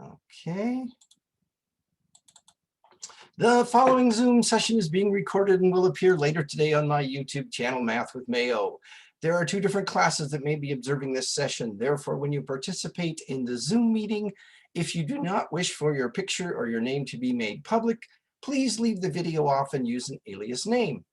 Okay. The following Zoom session is being recorded and will appear later today on my YouTube channel, Math with Mayo. There are two different classes that may be observing this session. Therefore, when you participate in the Zoom meeting, if you do not wish for your picture or your name to be made public, please leave the video off and use an alias name.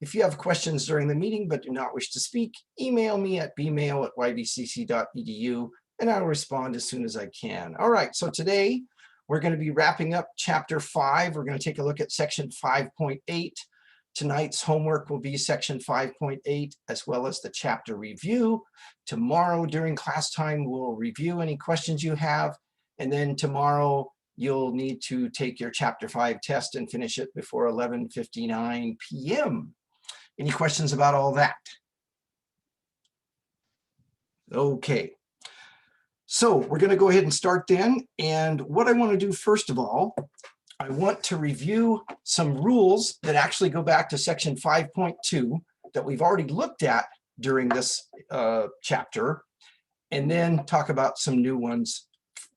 If you have questions during the meeting but do not wish to speak, email me at bmail@ybcc.edu and I'll respond as soon as I can. All right, so today we're going to be wrapping up chapter 5. We're going to take a look at section 5.8. Tonight's homework will be section 5.8 as well as the chapter review. Tomorrow during class time, we'll review any questions you have. And then tomorrow you'll need to take your chapter 5 test and finish it before 11:59 p.m. Any questions about all that? Okay. So we're going to go ahead and start then. And what I want to do first of all, I want to review some rules that actually go back to section 5.2 that we've already looked at during this chapter, and then talk about some new ones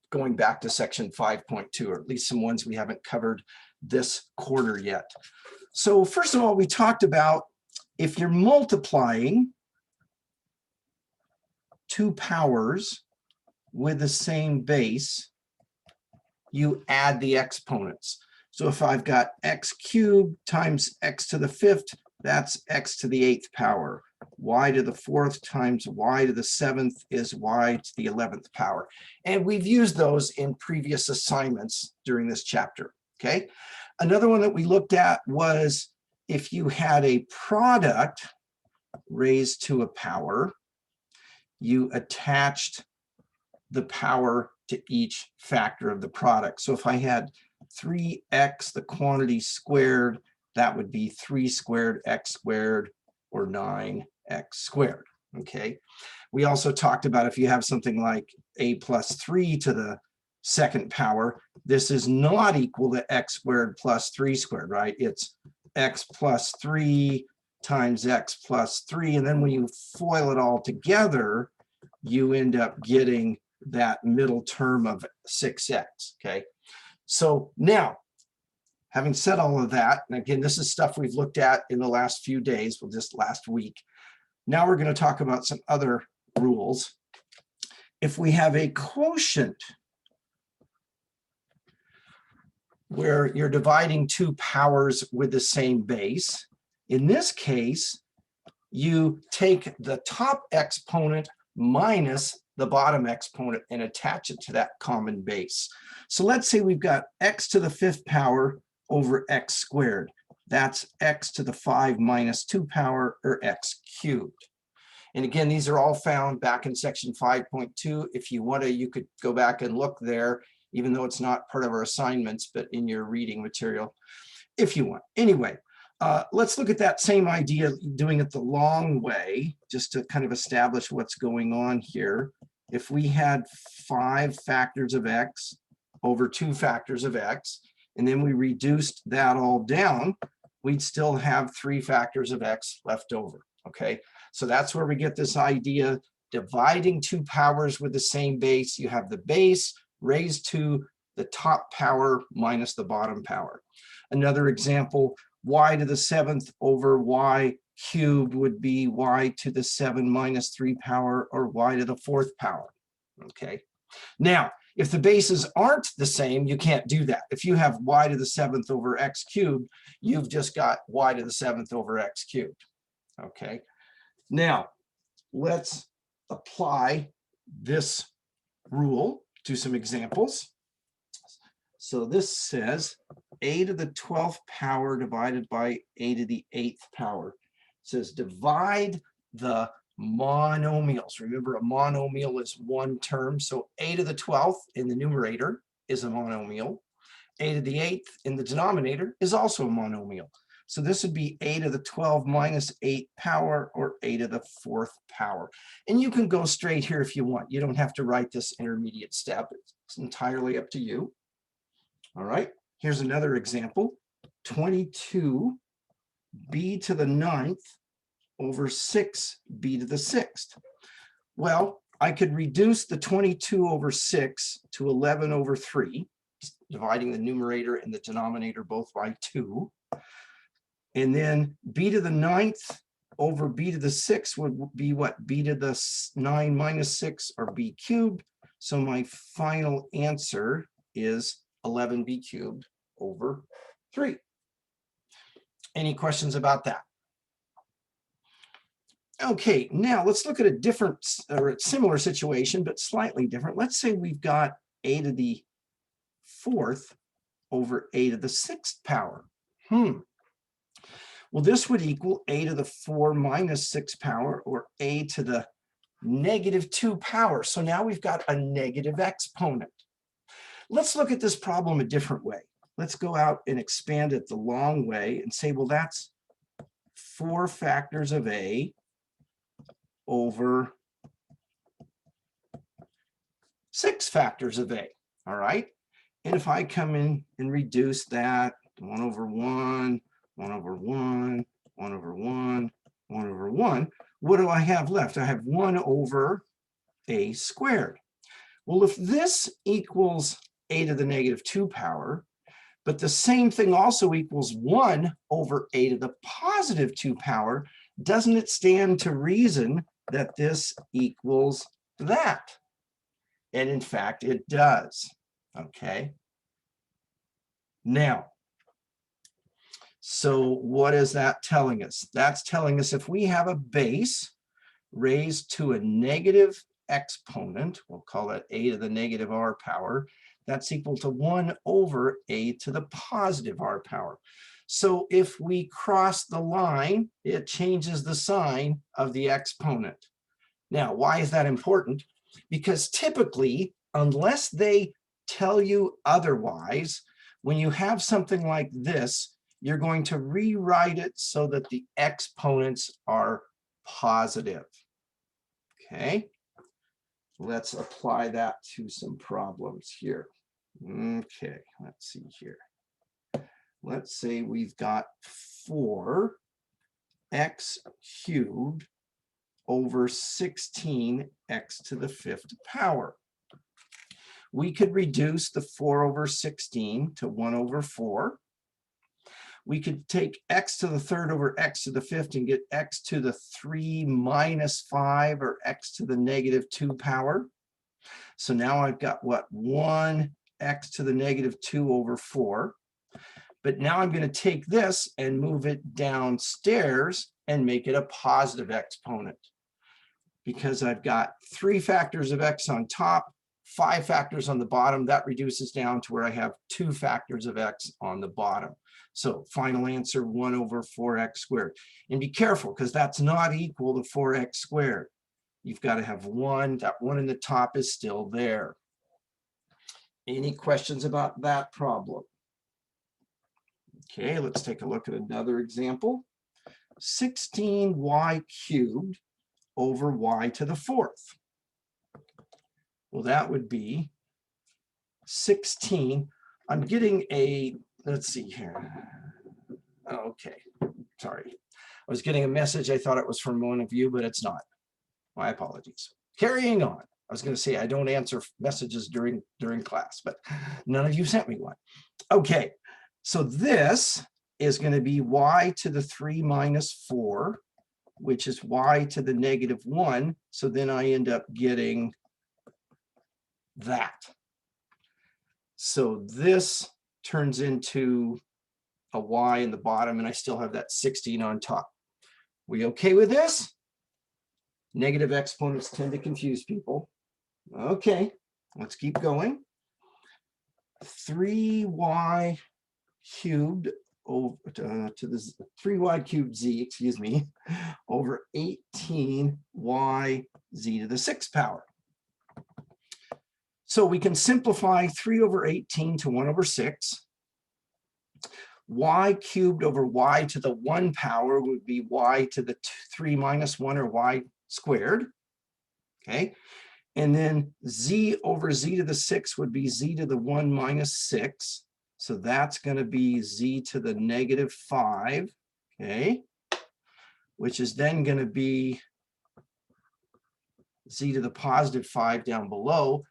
going back to section 5.2, or at least some ones we haven't covered this quarter yet. So first of all, we talked about if you're multiplying two powers with the same base, you add the exponents. So if I've got x cubed times x to the 5th, that's x to the 8th power. Y to the 4th times y to the 7th is y to the 11th power. And we've used those in previous assignments during this chapter, okay? Another one that we looked at was if you had a product raised to a power, you attached the power to each factor of the product. So if I had 3x, the quantity squared, that would be 3 squared x squared, or 9x squared, okay? We also talked about if you have something like a plus 3 to the 2nd power, this is not equal to x squared plus 3 squared, right? It's x plus 3 times x plus 3, and then when you FOIL it all together, you end up getting that middle term of 6x, okay? So now, having said all of that, and again, this is stuff we've looked at in the last few days, well, just last week. Now we're going to talk about some other rules. If we have a quotient where you're dividing two powers with the same base, in this case, you take the top exponent minus the bottom exponent and attach it to that common base. So let's say we've got x to the 5th power over x squared. That's x to the 5 minus 2 power, or x cubed. And again, these are all found back in section 5.2. If you want to, you could go back and look there, even though it's not part of our assignments, but in your reading material, if you want. Anyway, let's look at that same idea, doing it the long way, just to kind of establish what's going on here. If we had 5 factors of x over 2 factors of x, and then we reduced that all down, we'd still have 3 factors of x left over, okay? So that's where we get this idea, dividing two powers with the same base. You have the base raised to the top power minus the bottom power. Another example, y to the 7th over y cubed would be y to the 7 minus 3 power, or y to the 4th power, okay? Now, if the bases aren't the same, you can't do that. If you have y to the 7th over x cubed, you've just got y to the 7th over x cubed, okay? Now, let's apply this rule to some examples. So this says a to the 12th power divided by a to the 8th power. It says divide the monomials. Remember, a monomial is one term. So a to the 12th in the numerator is a monomial. A to the 8th in the denominator is also a monomial. So this would be a to the 12 minus 8 power, or a to the 4th power. And you can go straight here if you want. You don't have to write this intermediate step. It's entirely up to you. All right, here's another example. 22b to the 9th over 6b to the 6th. Well, I could reduce the 22 over 6 to 11 over 3, dividing the numerator and the denominator both by 2. And then b to the 9th over b to the 6 would be what? B to the 9 minus 6, or b cubed. So my final answer is 11b cubed over 3. Any questions about that? Okay, now let's look at a different or a similar situation, but slightly different. Let's say we've got a to the 4th over a to the 6th power. Well, this would equal a to the 4 minus 6 power, or a to the negative 2 power. So now we've got a negative exponent. Let's look at this problem a different way. Let's go out and expand it the long way and say, well, that's 4 factors of a over 6 factors of a. All right. And if I come in and reduce that, 1 over 1, 1 over 1, 1 over 1, 1 over 1, what do I have left? I have 1 over a squared. Well, if this equals a to the negative 2 power, but the same thing also equals 1 over a to the positive 2 power, doesn't it stand to reason that this equals that? And in fact, it does. Okay. Now, so what is that telling us? That's telling us if we have a base raised to a negative exponent, we'll call it a to the negative r power, that's equal to 1 over a to the positive r power. So if we cross the line, it changes the sign of the exponent. Now, why is that important? Because typically, unless they tell you otherwise, when you have something like this, you're going to rewrite it so that the exponents are positive. Okay, let's apply that to some problems here. Okay, let's see here. Let's say we've got 4x cubed over 16x to the 5th power. We could reduce the 4 over 16 to 1 over 4. We could take x to the 3rd over x to the 5th and get x to the 3 minus 5, or x to the negative 2 power. So now I've got what? 1x to the negative 2 over 4. But now I'm going to take this and move it downstairs and make it a positive exponent, because I've got 3 factors of x on top, 5 factors on the bottom. That reduces down to where I have 2 factors of x on the bottom. So final answer, 1 over 4x squared. And be careful, because that's not equal to 4x squared. You've got to have 1. That 1 in the top is still there. Any questions about that problem? Okay, let's take a look at another example. 16y cubed over y to the 4th. Well, that would be 16. I'm getting a, let's see here. Okay, sorry. I was getting a message. I thought it was from one of you, but it's not. My apologies. Carrying on. I was going to say I don't answer messages during class, but none of you sent me one. Okay, so this is going to be y to the 3 minus 4, which is y to the negative 1. So then I end up getting that. So this turns into a y in the bottom, and I still have that 16 on top. We okay with this? Negative exponents tend to confuse people. Okay, let's keep going. 3y cubed over to the 3y cubed z, excuse me, over 18y z to the 6th power. So we can simplify 3 over 18 to 1 over 6. Y cubed over y to the 1 power would be y to the 3 minus 1, or y squared. Okay, and then z over z to the 6 would be z to the 1 minus 6. So that's going to be z to the negative 5, okay, which is then going to be z to the positive 5 down below.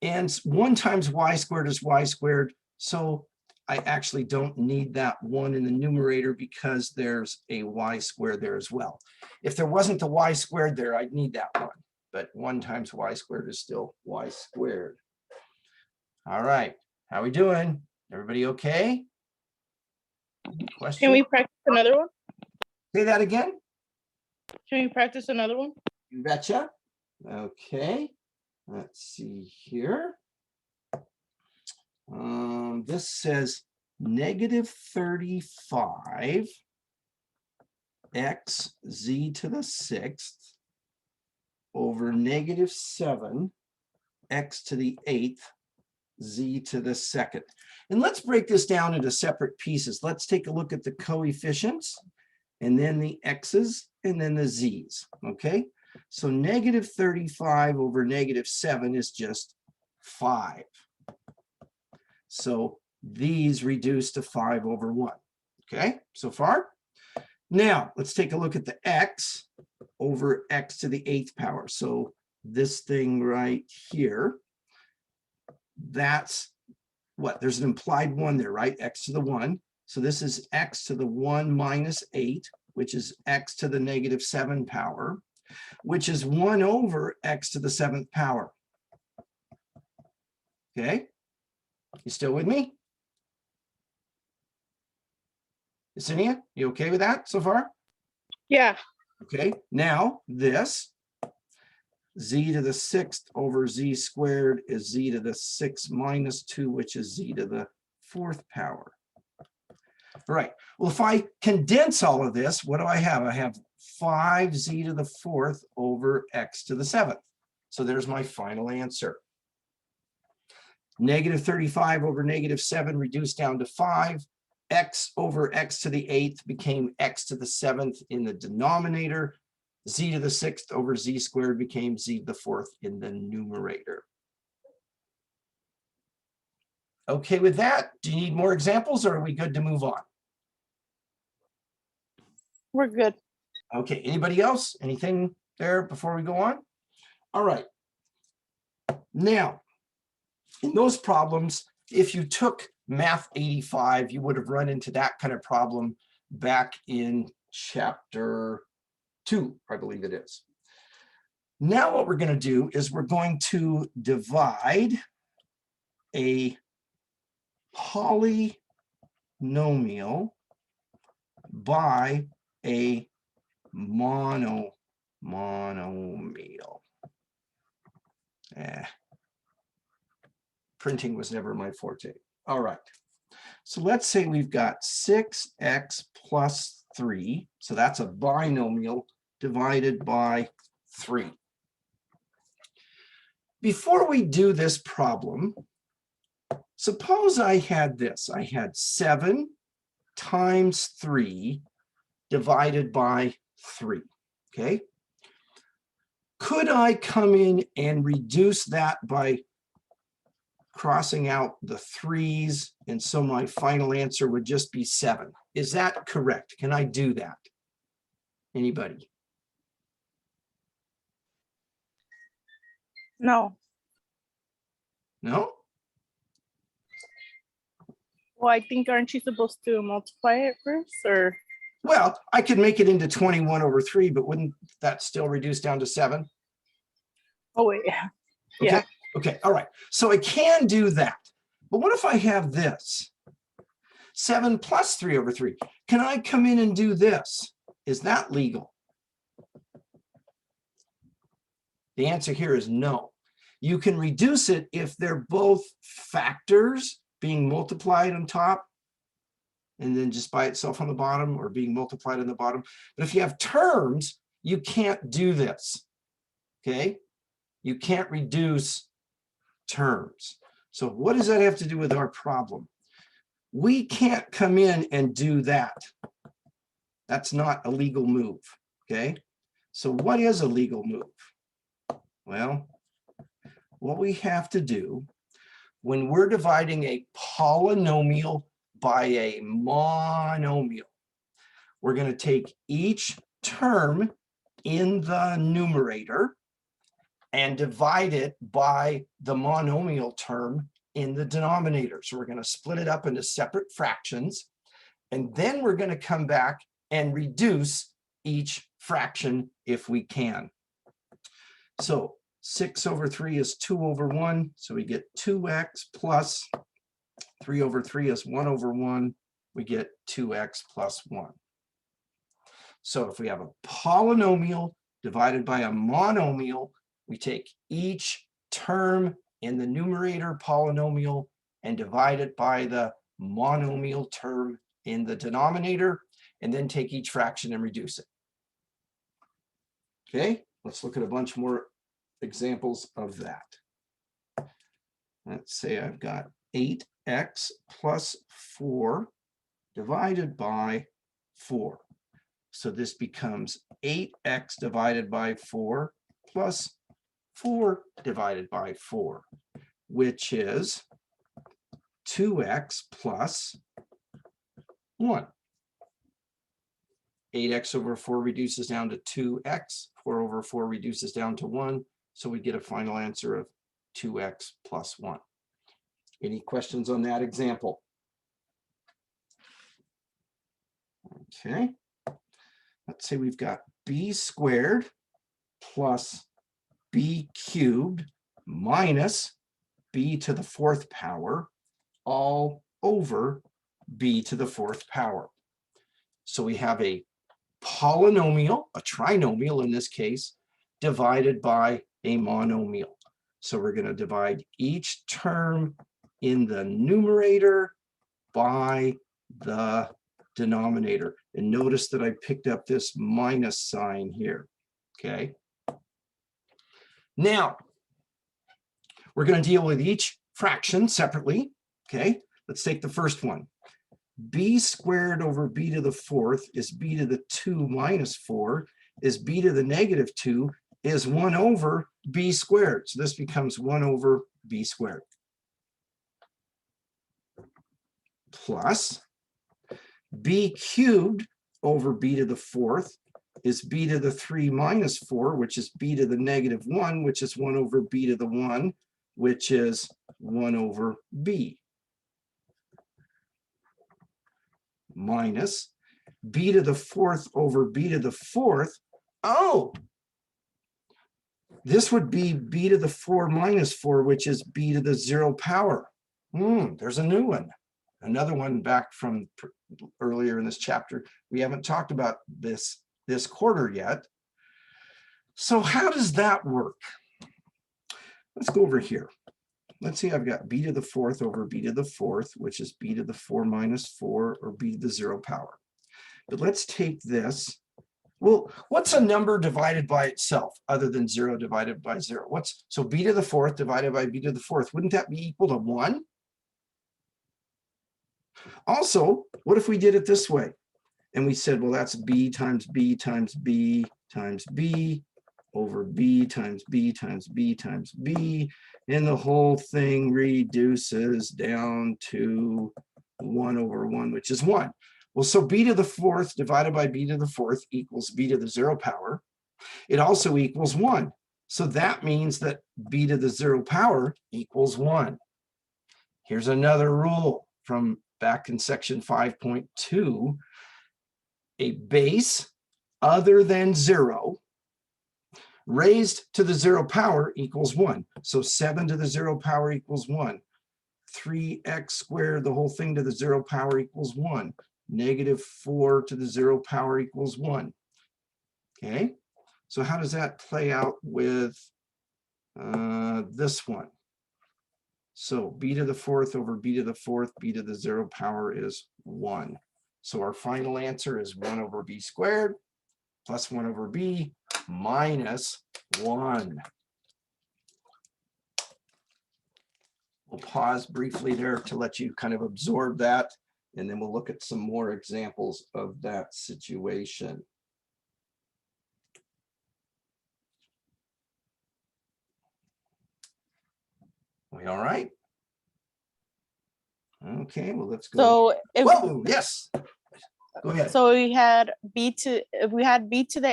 And 1 times y squared is y squared. So I actually don't need that 1 in the numerator because there's a y squared there as well. If there wasn't the y squared there, I'd need that 1. But 1 times y squared is still y squared. All right. How we doing? Everybody okay? Question? Can we practice another one? Say that again? Can we practice another one? You betcha. Okay. Let's see here. This says negative 35 x z to the 6th over negative 7 x to the 8th z to the 2nd. And let's break this down into separate pieces. Let's take a look at the coefficients and then the x's and then the z's, okay? So negative 35 over negative 7 is just 5. So these reduce to 5 over 1, okay, so far? Now, let's take a look at the x over x to the 8th power. So this thing right here, that's what? There's an implied 1 there, right? X to the 1. So this is x to the 1 minus 8, which is x to the negative 7 power, which is 1 over x to the 7th power. Okay? You still with me? Yesenia, you okay with that so far? Yeah. Okay, now this z to the 6th over z squared is z to the 6 minus 2, which is z to the 4th power. All right, well, if I condense all of this, what do I have? I have 5z to the 4th over x to the 7th. So there's my final answer. Negative 35 over negative 7 reduced down to 5. X over x to the 8th became x to the 7th in the denominator. Z to the 6th over z squared became z to the 4th in the numerator. Okay with that? Do you need more examples or are we good to move on? We're good. Okay, anybody else? Anything there before we go on? All right. Now, in those problems, if you took Math 85, you would have run into that kind of problem back in chapter 2, I believe it is. Now what we're going to do is we're going to divide a polynomial by a monomial. Printing was never my forte. All right. So let's say we've got 6x plus 3. So that's a binomial divided by 3. Before we do this problem, suppose I had this. I had 7 times 3 divided by 3. Okay. Could I come in and reduce that by crossing out the 3's, and so my final answer would just be 7? Is that correct? Can I do that? Anybody? No. No? Well, I think, aren't you supposed to multiply it first, or? Well, I could make it into 21 over 3, but wouldn't that still reduce down to 7? Oh, wait. Yeah. Okay. Yeah. Okay. All right. So I can do that. But what if I have this? 7 plus 3 over 3. Can I come in and do this? Is that legal? The answer here is no. You can reduce it if they're both factors being multiplied on top and then just by itself on the bottom, or being multiplied on the bottom. But if you have terms, you can't do this. Okay? You can't reduce terms. So what does that have to do with our problem? We can't come in and do that. That's not a legal move. Okay? So what is a legal move? Well, what we have to do when we're dividing a polynomial by a monomial, we're going to take each term in the numerator and divide it by the monomial term in the denominator. So we're going to split it up into separate fractions, and then we're going to come back and reduce each fraction if we can. So 6/3 is 2/1, so we get 2x plus 3/3 is 1/1, we get 2x plus 1. So if we have a polynomial divided by a monomial, we take each term in the numerator polynomial and divide it by the monomial term in the denominator, and then take each fraction and reduce it. Okay, let's look at a bunch more examples of that. Let's say I've got 8x plus 4 divided by 4. So this becomes 8x divided by 4 plus 4 divided by 4, which is 2x plus 1. 8x/4 reduces down to 2x. 4/4 reduces down to 1. So we get a final answer of 2x plus 1. Any questions on that example? Okay. Let's say we've got b squared plus b cubed minus b to the 4th power all over b to the 4th power. So we have a polynomial, a trinomial in this case, divided by a monomial. So we're going to divide each term in the numerator by the denominator. And notice that I picked up this minus sign here. Okay. Now, we're going to deal with each fraction separately. Okay. Let's take the first one. B squared over b to the 4th is b to the 2 minus 4 is b to the negative 2 is 1 over b squared. So this becomes 1 over b squared. Plus b cubed over b to the 4th is b to the 3 minus 4, which is b to the negative 1, which is 1 over b to the 1, which is 1 over b. Minus b to the 4th over b to the 4th. Oh, this would be b to the 4 minus 4, which is b to the 0 power. There's a new one. Another one back from earlier in this chapter. We haven't talked about this quarter yet. So how does that work? Let's go over here. Let's see, I've got b to the 4th over b to the 4th, which is b to the 4 minus 4, or b to the 0 power. But let's take this. Well, what's a number divided by itself other than 0 divided by 0? So b to the 4th divided by b to the 4th, wouldn't that be equal to 1? Also, what if we did it this way? And we said, well, that's b times b times b times b over b times b times b times b, and the whole thing reduces down to 1 over 1, which is 1. Well, so b to the 4th divided by b to the 4th equals b to the 0 power. It also equals 1. So that means that b to the 0 power equals 1. Here's another rule from back in section 5.2. A base other than 0 raised to the 0 power equals 1. So 7 to the 0 power equals 1. 3x squared, the whole thing to the 0 power equals 1. Negative 4 to the 0 power equals 1. Okay, so how does that play out with this one? So b to the 4th over b to the 4th, b to the 0 power is 1. So our final answer is 1 over b squared plus 1 over b minus 1. We'll pause briefly there to let you kind of absorb that, and then we'll look at some more examples of that situation. We all right? Okay, well, let's go. So if Whoa, yes. Go ahead. so we had if we had b to the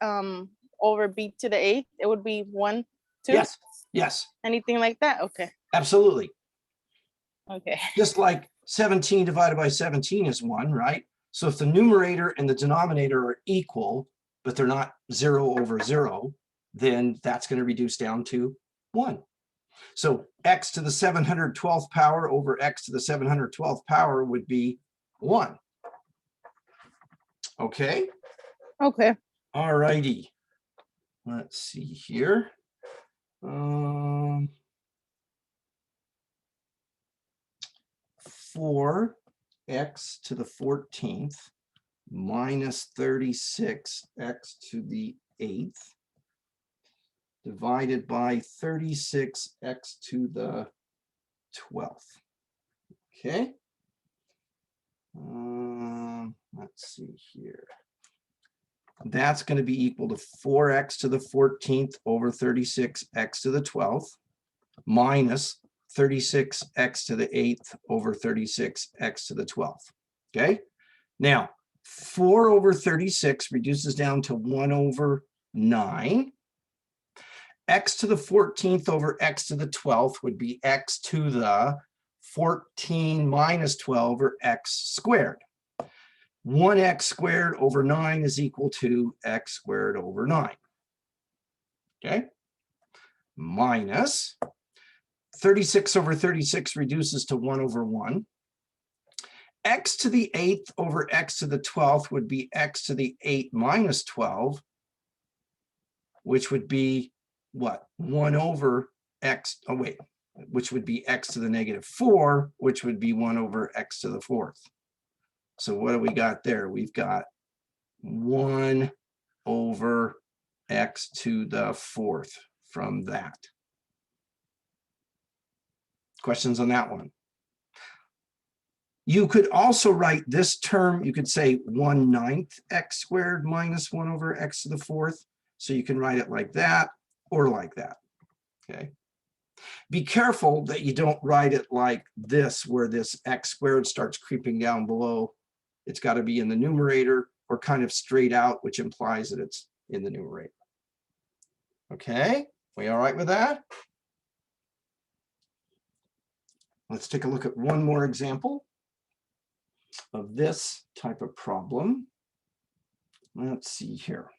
8th over b to the 8th, it would be 1 2? Yes, yes, Anything like that? Okay. absolutely. Okay. Just like 17 divided by 17 is 1, right? So if the numerator and the denominator are equal, but they're not 0 over 0, then that's going to reduce down to 1. So x to the 712th power over x to the 712th power would be 1. Okay? Okay. All righty. Let's see here. 4x to the 14th minus 36x to the 8th divided by 36x to the 12th. Okay. Let's see here. That's going to be equal to 4x to the 14th over 36x to the 12th minus 36x to the 8th over 36x to the 12th. Okay. Now, 4 over 36 reduces down to 1 over 9. X to the 14th over x to the 12th would be x to the 14 minus 12, or x squared. 1x squared over 9 is equal to x squared over 9. Okay. Minus 36 over 36 reduces to 1 over 1. X to the 8th over x to the 12th would be x to the 8 minus 12, which would be what? 1 over x, oh wait, which would be x to the negative 4, which would be 1 over x to the 4th. So what do we got there? We've got 1 over x to the 4th from that. Questions on that one? You could also write this term, you could say 1/9 x squared minus 1 over x to the 4th. So you can write it like that or like that. Okay. Be careful that you don't write it like this, where this x squared starts creeping down below. It's got to be in the numerator or kind of straight out, which implies that it's in the numerator. Okay, we all right with that? Let's take a look at one more example of this type of problem. Let's see here.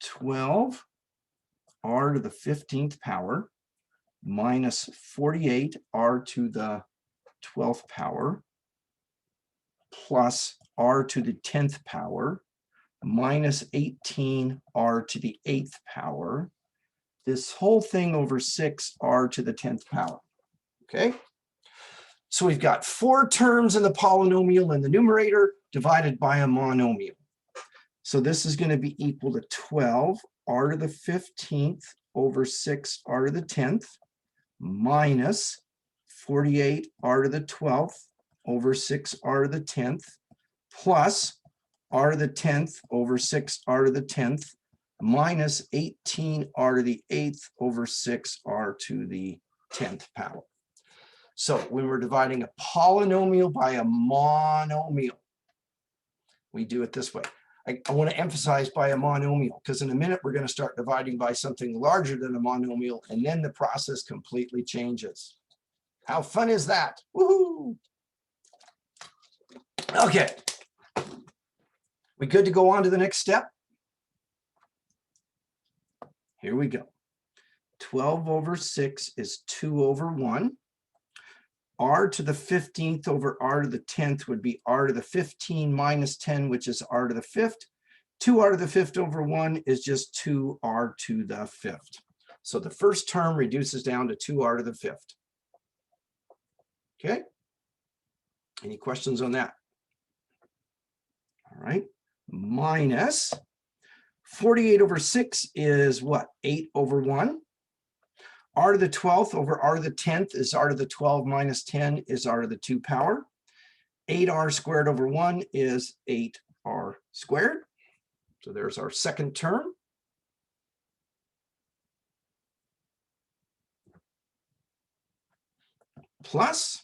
12 r to the 15th power minus 48 r to the 12th power plus r to the 10th power minus 18 r to the 8th power. This whole thing over 6 r to the 10th power. Okay. So we've got 4 terms in the polynomial in the numerator divided by a monomial. So this is going to be equal to 12 r to the 15th over 6 r to the 10th minus 48 r to the 12th over 6 r to the 10th plus r to the 10th over 6 r to the 10th minus 18 r to the 8th over 6 r to the 10th power. So when we're dividing a polynomial by a monomial, we do it this way. I want to emphasize by a monomial, because in a minute we're going to start dividing by something larger than a monomial, and then the process completely changes. How fun is that? Woohoo! Okay. We good to go on to the next step? Here we go. 12 over 6 is 2 over 1. R to the 15th over r to the 10th would be r to the 15 minus 10, which is r to the 5th. 2r to the 5th over 1 is just 2r to the 5th. So the first term reduces down to 2r to the 5th. Okay. Any questions on that? All right. Minus 48 over 6 is what? 8 over 1. R to the 12th over r to the 10th is r to the 12 minus 10 is r to the 2 power. 8r squared over 1 is 8r squared. So there's our second term. Plus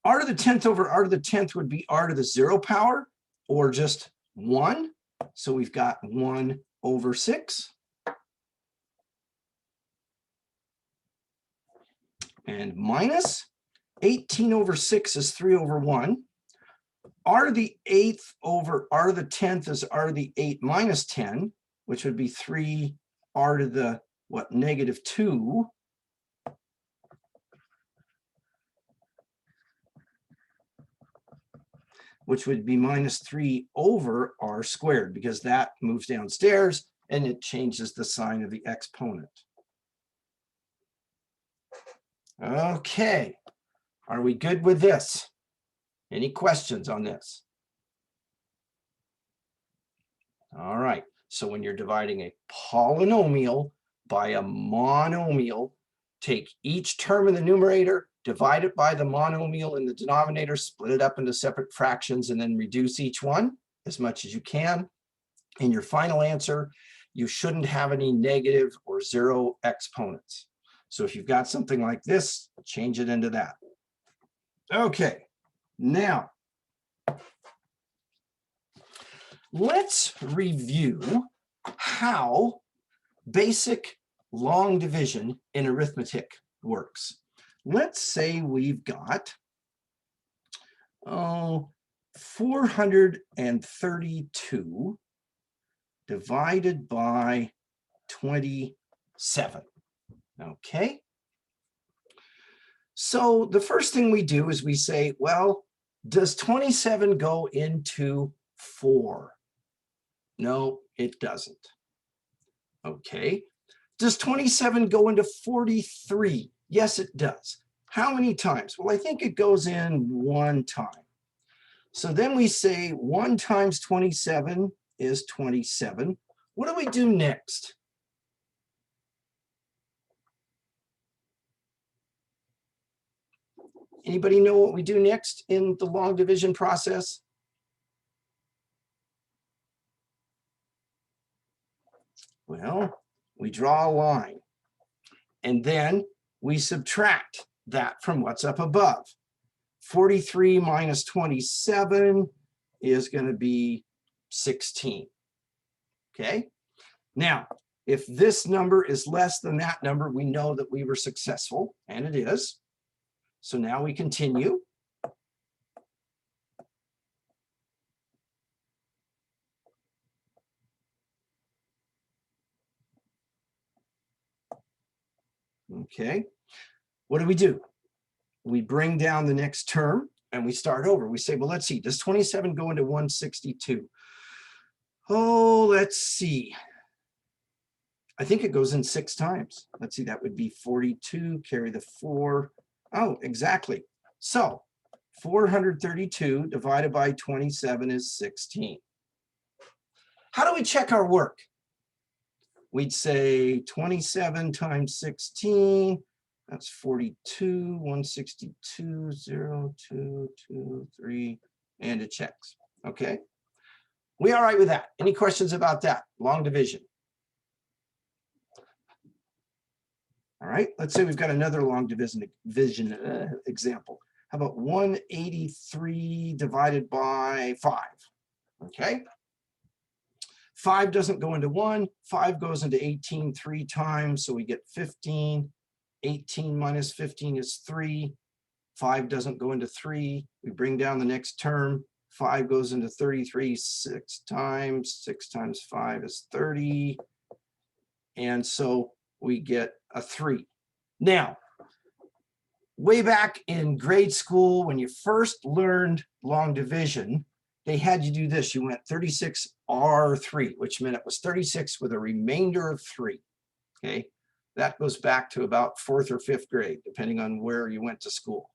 r to the 10th over r to the 10th would be r to the 0 power, or just 1. So we've got 1 over 6. and minus 18 over 6 is 3 over 1. R to the 8th over R to the 10th is R to the 8 minus 10, which would be 3 R to the, what, negative 2. Which would be minus 3 over R squared, because that moves downstairs and it changes the sign of the exponent. Okay, are we good with this? Any questions on this? All right, so when you're dividing a polynomial by a monomial, take each term in the numerator, divide it by the monomial in the denominator, split it up into separate fractions, and then reduce each one as much as you can. In your final answer, you shouldn't have any negative or zero exponents. So if you've got something like this, change it into that. Okay, now let's review how basic long division in arithmetic works. Let's say we've got 432 divided by 27. Okay. So the first thing we do is we say, well, does 27 go into 4? No, it doesn't. Okay. Does 27 go into 43? Yes, it does. How many times? Well, I think it goes in 1 time. So then we say 1 times 27 is 27. What do we do next? Anybody know what we do next in the long division process? Well, we draw a line and then we subtract that from what's up above. 43 minus 27 is going to be 16. Okay. Now, if this number is less than that number, we know that we were successful, and it is. So now we continue. Okay. What do? We bring down the next term and we start over. We say, well, let's see, does 27 go into 162? Oh, let's see. I think it goes in 6 times. Let's see, that would be 42, carry the 4. Oh, exactly. So 432 divided by 27 is 16. How do we check our work? We'd say 27 times 16, that's 42, 162, 0, 2, 2, 3, and it checks. Okay. We all right with that? Any questions about that? Long division. All right, let's say we've got another long division example. How about 183 divided by 5? Okay. 5 doesn't go into 1. 5 goes into 18 3 times, so we get 15. 18 minus 15 is 3. 5 doesn't go into 3. We bring down the next term. 5 goes into 33 6 times. 6 times 5 is 30. And so we get a 3. Now, way back in grade school, when you first learned long division, they had you do this. You went 36R3, which meant it was 36 with a remainder of 3. Okay, that goes back to about 4th or 5th grade, depending on where you went to school.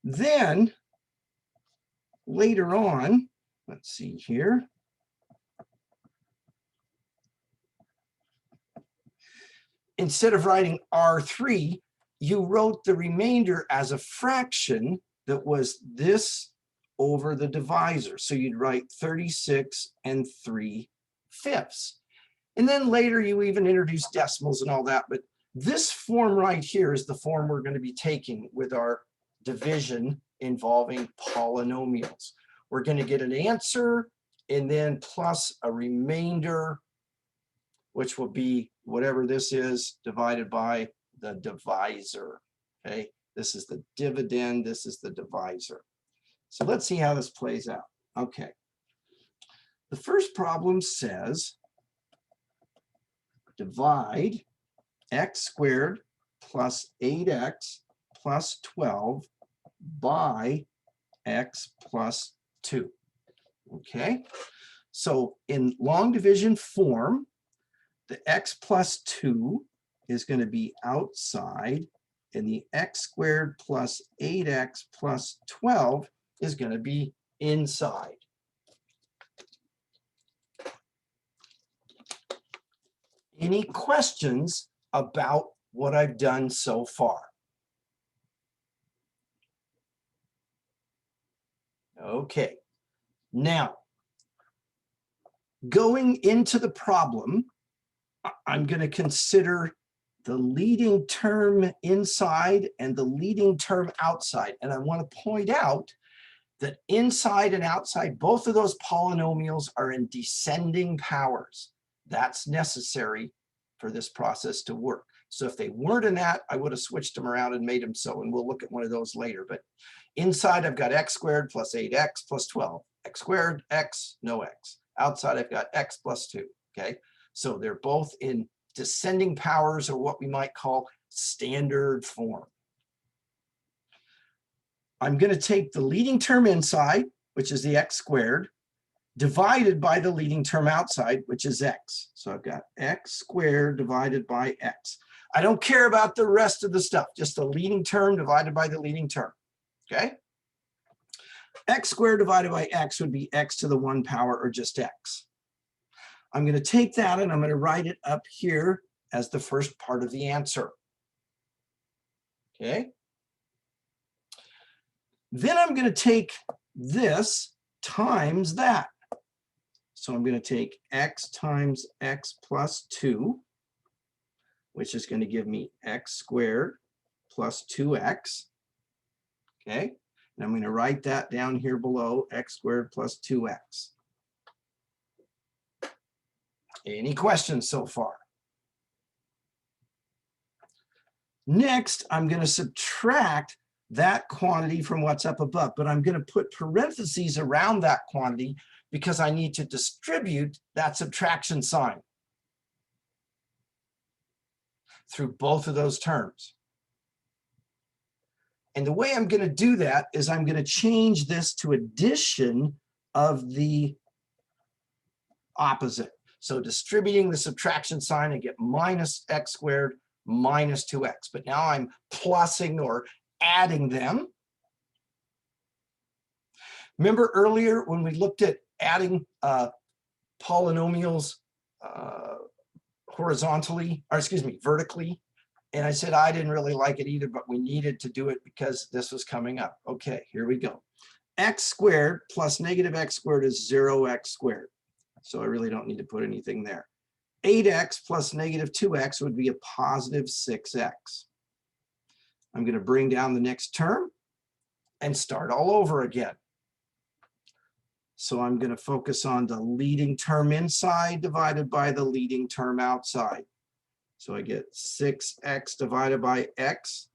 Then later on, let's see here. Instead of writing R3, you wrote the remainder as a fraction that was this over the divisor. So you'd write 36 3/5. And then later you even introduced decimals and all that. But this form right here is the form we're going to be taking with our division involving polynomials. We're going to get an answer and then plus a remainder, which will be whatever this is divided by the divisor. Okay, this is the dividend, this is the divisor. So let's see how this plays out. Okay. The first problem says divide x squared plus 8x plus 12 by x plus 2. Okay, so in long division form, the x plus 2 is going to be outside, and the x squared plus 8x plus 12 is going to be inside. Any questions about what I've done so far? Okay, now going into the problem, I'm going to consider the leading term inside and the leading term outside. And I want to point out that inside and outside, both of those polynomials are in descending powers. That's necessary for this process to work. So if they weren't in that, I would have switched them around and made them so, and we'll look at one of those later. But inside, I've got x squared plus 8x plus 12. X squared, x, no x. Outside, I've got x plus 2, okay? So they're both in descending powers, or what we might call standard form. I'm going to take the leading term inside, which is the x squared, divided by the leading term outside, which is x. So I've got x squared divided by x. I don't care about the rest of the stuff, just the leading term divided by the leading term, okay? X squared divided by x would be x to the 1 power, or just x. I'm going to take that and I'm going to write it up here as the first part of the answer. Okay. Then I'm going to take this times that. So I'm going to take x times x plus 2, which is going to give me x squared plus 2x. Okay. And I'm going to write that down here below, x squared plus 2x. Any questions so far? Next, I'm going to subtract that quantity from what's up above, but I'm going to put parentheses around that quantity because I need to distribute that subtraction sign through both of those terms. And the way I'm going to do that is I'm going to change this to addition of the opposite. So distributing the subtraction sign, I get minus x squared minus 2x. But now I'm plussing or adding them. Remember earlier when we looked at adding polynomials horizontally, or excuse me, vertically? And I said I didn't really like it either, but we needed to do it because this was coming up. Okay, here we go. X squared plus negative x squared is 0x squared. So I really don't need to put anything there. 8x plus negative 2x would be a positive 6x. I'm going to bring down the next term and start all over again. So I'm going to focus on the leading term inside divided by the leading term outside. So I get 6x divided by x,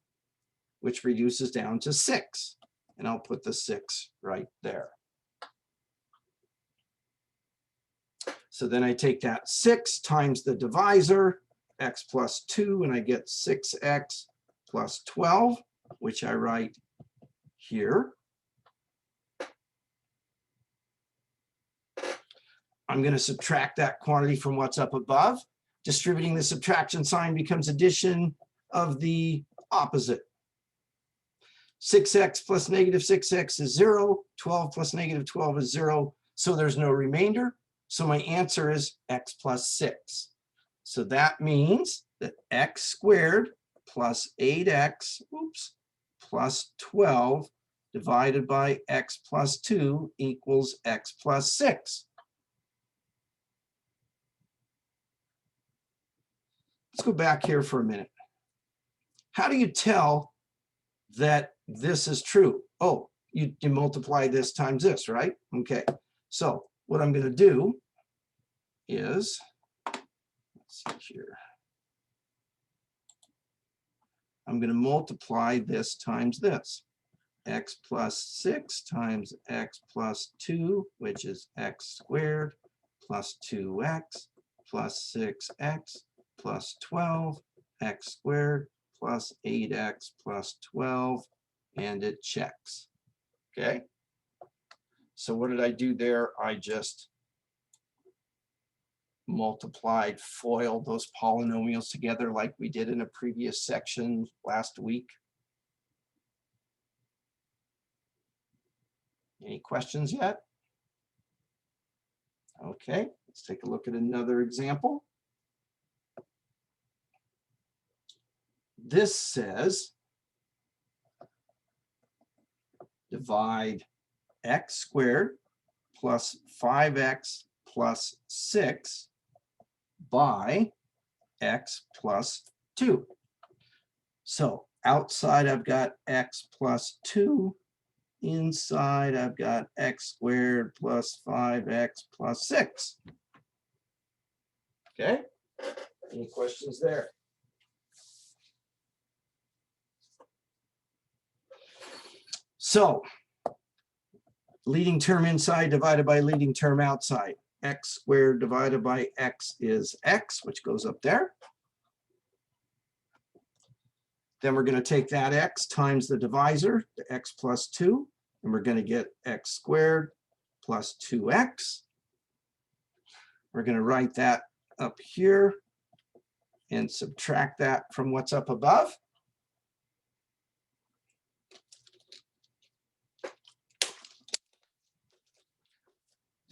which reduces down to 6. And I'll put the 6 right there. So then I take that 6 times the divisor, x plus 2, and I get 6x plus 12, which I write here. I'm going to subtract that quantity from what's up above. Distributing the subtraction sign becomes addition of the opposite. 6x plus negative 6x is 0. 12 plus negative 12 is 0. So there's no remainder. So my answer is x plus 6. So that means that x squared plus 8x, plus 12 divided by x plus 2 equals x plus 6. Let's go back here for a minute. How do you tell that this is true? Oh, you multiply this times this, right? Okay, so what I'm going to do is, let's see here. I'm going to multiply this times this. X plus 6 times x plus 2, which is x squared, plus 2x, plus 6x, plus 12, x squared, plus 8x, plus 12, and it checks. Okay? So what did I do there? I just multiplied, FOILed those polynomials together like we did in a previous section last week. Any questions yet? Okay, let's take a look at another example. This says divide x squared plus 5x plus 6 by x plus 2. So outside I've got x plus 2. Inside I've got x squared plus 5x plus 6. Okay, any questions there? So leading term inside divided by leading term outside. X squared divided by x is x, which goes up there. Then we're going to take that x times the divisor, the x plus 2, and we're going to get x squared plus 2x. We're going to write that up here and subtract that from what's up above.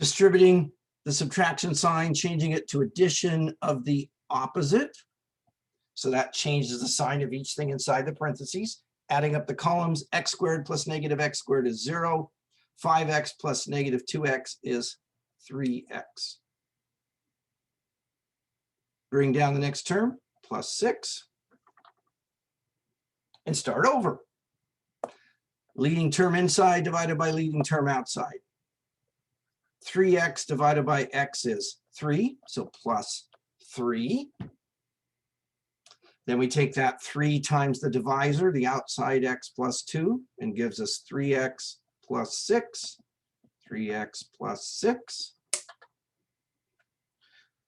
Distributing the subtraction sign, changing it to addition of the opposite. So that changes the sign of each thing inside the parentheses. Adding up the columns, x squared plus negative x squared is 0. 5x plus negative 2x is 3x. Bring down the next term, plus 6. And start over. Leading term inside divided by leading term outside. 3x divided by x is 3, so plus 3. Then we take that 3 times the divisor, the outside x plus 2, and gives us 3x plus 6, 3x plus 6.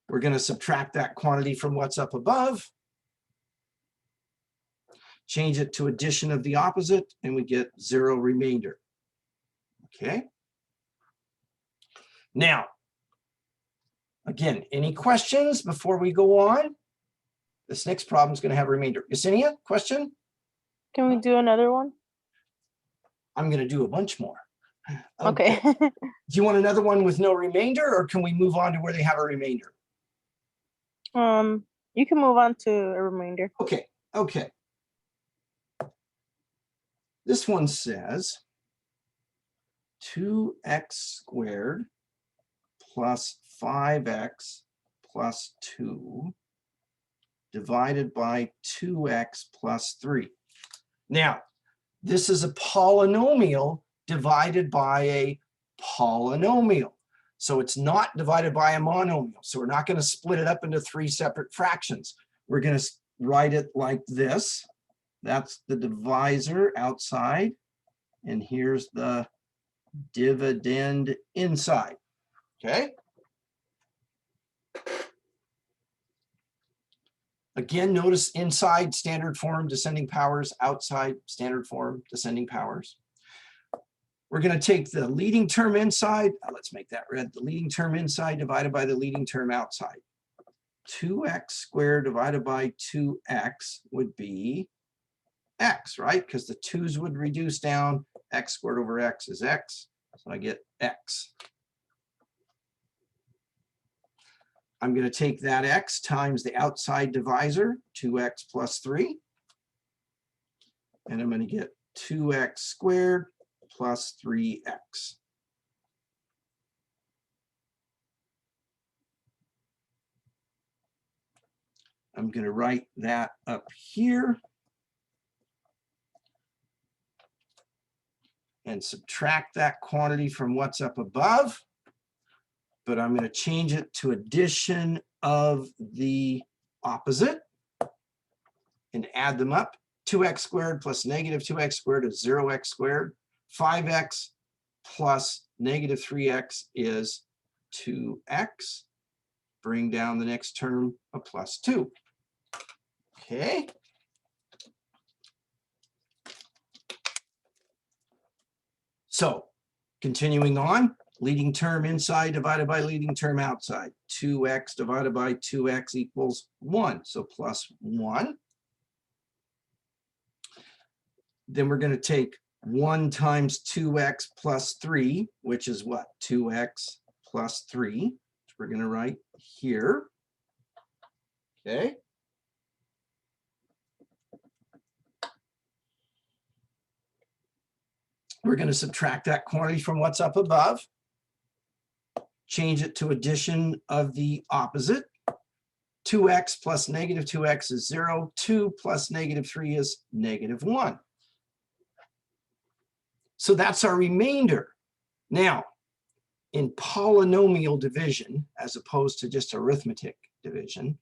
We're going to subtract that quantity from what's up above, change it to addition of the opposite, and we get 0 remainder. Okay. Now, again, any questions before we go on? This next problem is going to have a remainder. Yesenia, question? Can we do another one? I'm going to do a bunch more. Okay. Do you want another one with no remainder, or can we move on to where they have a remainder? You can move on to a remainder. Okay, okay. This one says 2x squared plus 5x plus 2 divided by 2x plus 3. Now, this is a polynomial divided by a polynomial. So it's not divided by a monomial. So we're not going to split it up into 3 separate fractions. We're going to write it like this. That's the divisor outside. And here's the dividend inside. Okay. Again, notice inside standard form, descending powers, outside standard form, descending powers. We're going to take the leading term inside. Let's make that red. The leading term inside divided by the leading term outside. 2x squared divided by 2x would be x, right? Because the 2's would reduce down. X squared over x is x. So I get x. I'm going to take that x times the outside divisor, 2x plus 3. And I'm going to get 2x squared plus 3x. I'm going to write that up here and subtract that quantity from what's up above. But I'm going to change it to addition of the opposite and add them up. 2x squared plus negative 2x squared is 0x squared. 5x plus negative 3x is 2x. Bring down the next term, a plus 2. Okay. So continuing on, leading term inside divided by leading term outside. 2x divided by 2x equals 1. So plus 1. Then we're going to take 1 times 2x plus 3, which is what? 2x plus 3, which we're going to write here. Okay. We're going to subtract that quantity from what's up above. Change it to addition of the opposite. 2x plus negative 2x is 0. 2 plus negative 3 is negative 1. So that's our remainder. Now, in polynomial division, as opposed to just arithmetic division,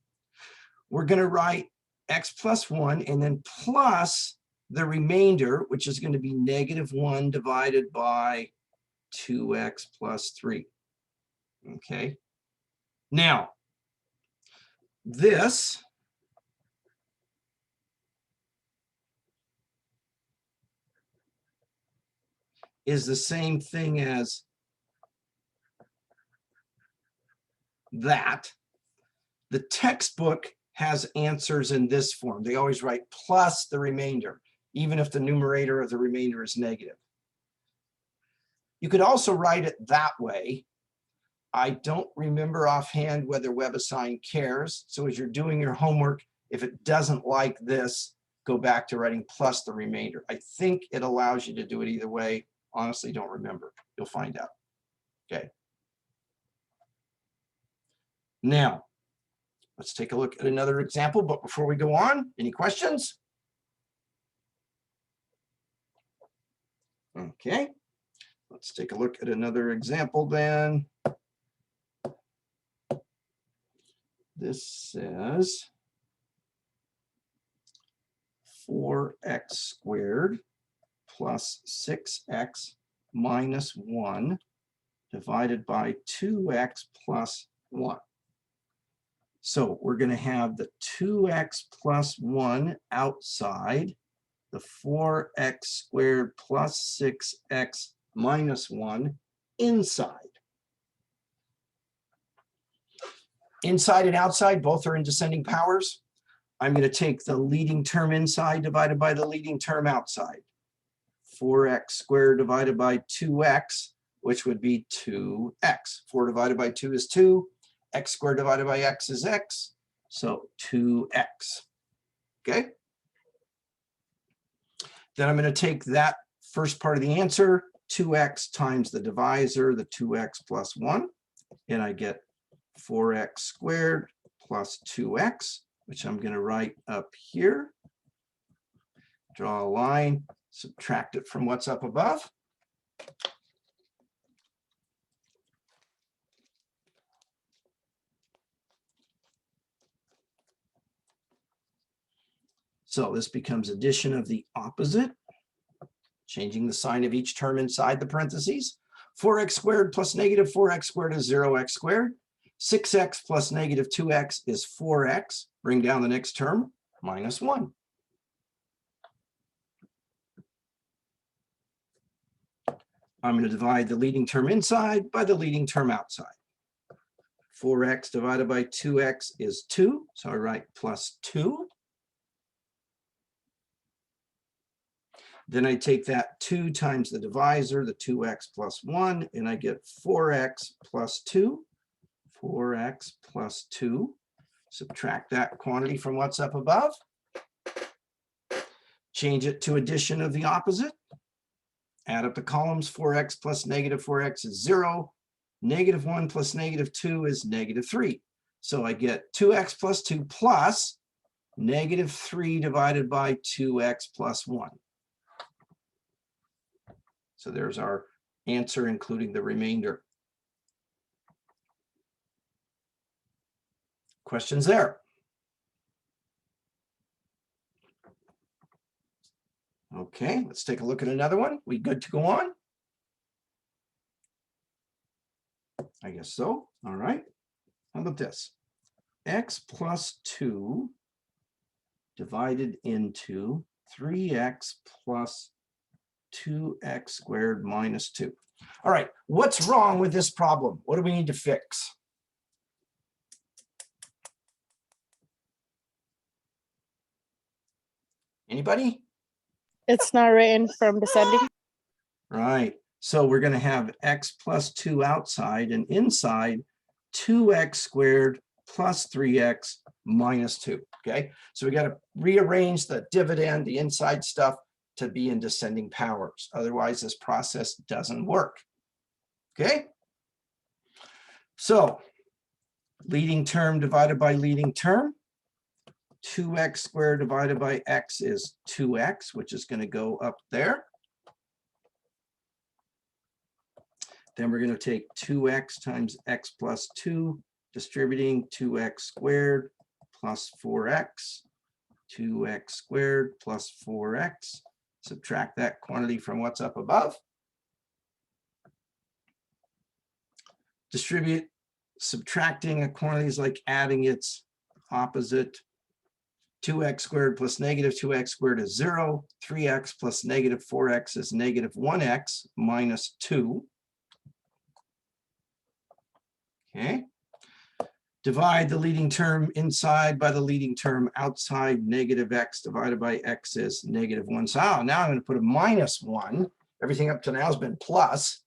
we're going to write x plus 1 and then plus the remainder, which is going to be negative 1 divided by 2x plus 3. Okay. Now, this is the same thing as that. The textbook has answers in this form. They always write plus the remainder, even if the numerator of the remainder is negative. You could also write it that way. I don't remember offhand whether WebAssign cares. So as you're doing your homework, if it doesn't like this, go back to writing plus the remainder. I think it allows you to do it either way. Honestly, don't remember. You'll find out. Okay. Now, let's take a look at another example. But before we go on, any questions? Okay. Let's take a look at another example then. This says 4x squared plus 6x minus 1 divided by 2x plus 1. So we're going to have the 2x plus 1 outside, the 4x squared plus 6x minus 1 inside. Inside and outside, both are in descending powers. I'm going to take the leading term inside divided by the leading term outside. 4x squared divided by 2x, which would be 2x. 4 divided by 2 is 2. X squared divided by x is x. So 2x. Okay? Then I'm going to take that first part of the answer, 2x times the divisor, the 2x plus 1, and I get 4x squared plus 2x, which I'm going to write up here. Draw a line, subtract it from what's up above. So this becomes addition of the opposite, changing the sign of each term inside the parentheses. 4x squared plus negative 4x squared is 0x squared. 6x plus negative 2x is 4x. Bring down the next term, minus 1. I'm going to divide the leading term inside by the leading term outside. 4x divided by 2x is 2, so I write plus 2. Then I take that 2 times the divisor, the 2x plus 1, and I get 4x plus 2. 4x plus 2. Subtract that quantity from what's up above. Change it to addition of the opposite. Add up the columns. 4x plus negative 4x is 0. Negative 1 plus negative 2 is negative 3. So I get 2x plus 2 plus negative 3 divided by 2x plus 1. So there's our answer, including the remainder. Questions there? Okay, let's take a look at another one. We good to go on? I guess so. All right. How about this? X plus 2 divided into 3x plus 2x squared minus 2. All right, what's wrong with this problem? What do we need to fix? Anybody? It's not written from descending. Right. So we're going to have x plus 2 outside and inside 2x squared plus 3x minus 2. Okay. So we got to rearrange the dividend, the inside stuff, to be in descending powers. Otherwise, this process doesn't work. Okay. So leading term divided by leading term. 2x squared divided by x is 2x, which is going to go up there. Then we're going to take 2x times x plus 2, distributing 2x squared plus 4x, 2x squared plus 4x. Subtract that quantity from what's up above. Distribute, subtracting a quantity is like adding its opposite. 2x squared plus negative 2x squared is 0. 3x plus negative 4x is negative 1x minus 2. Okay. Divide the leading term inside by the leading term outside. Negative x divided by x is negative 1. So now I'm going to put a minus 1. Everything up to now has been plus.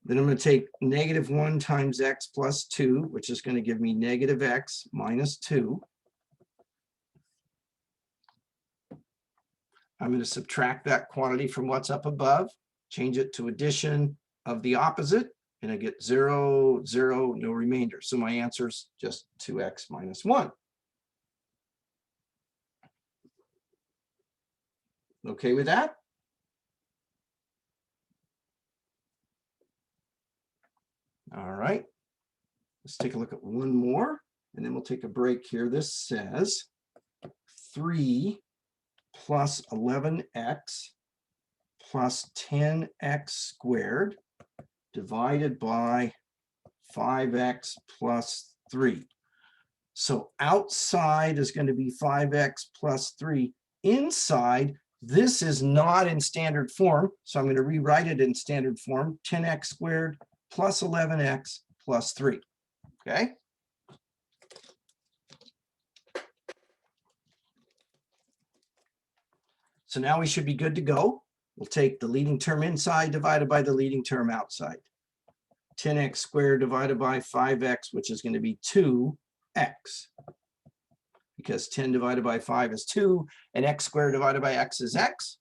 Then I'm going to take negative 1 times x plus 2, which is going to give me negative x minus 2. I'm going to subtract that quantity from what's up above, change it to addition of the opposite, and I get 0, 0, no remainder. So my answer is just 2x minus 1. Okay with that? All right. Let's take a look at one more, and then we'll take a break here. This says 3 plus 11x plus 10x squared divided by 5x plus 3. So outside is going to be 5x plus 3. Inside, this is not in standard form, so I'm going to rewrite it in standard form. 10x squared plus 11x plus 3. Okay? So now we should be good to go. We'll take the leading term inside divided by the leading term outside. 10x squared divided by 5x, which is going to be 2x. Because 10 divided by 5 is 2, and x squared divided by x is x.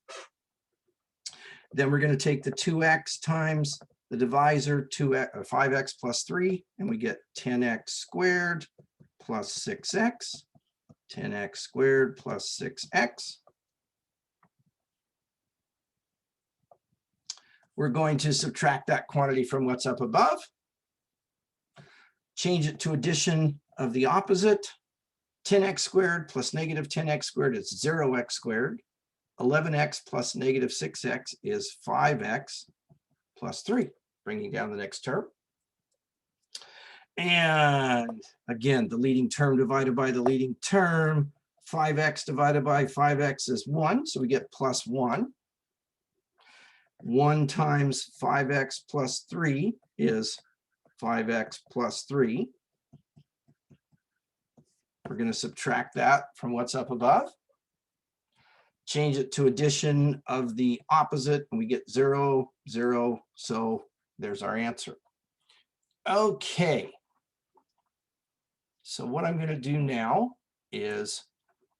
Then we're going to take the 2x times the divisor, 5x plus 3, and we get 10x squared plus 6x. 10x squared plus 6x. We're going to subtract that quantity from what's up above. Change it to addition of the opposite. 10x squared plus negative 10x squared is 0x squared. 11x plus negative 6x is 5x plus 3, bringing down the next term. And again, the leading term divided by the leading term. 5x divided by 5x is 1, so we get plus 1. 1 times 5x plus 3 is 5x plus 3. We're going to subtract that from what's up above. Change it to addition of the opposite, and we get 0, 0. So there's our answer. Okay. So what I'm going to do now is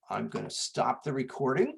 I'm going to stop the recording.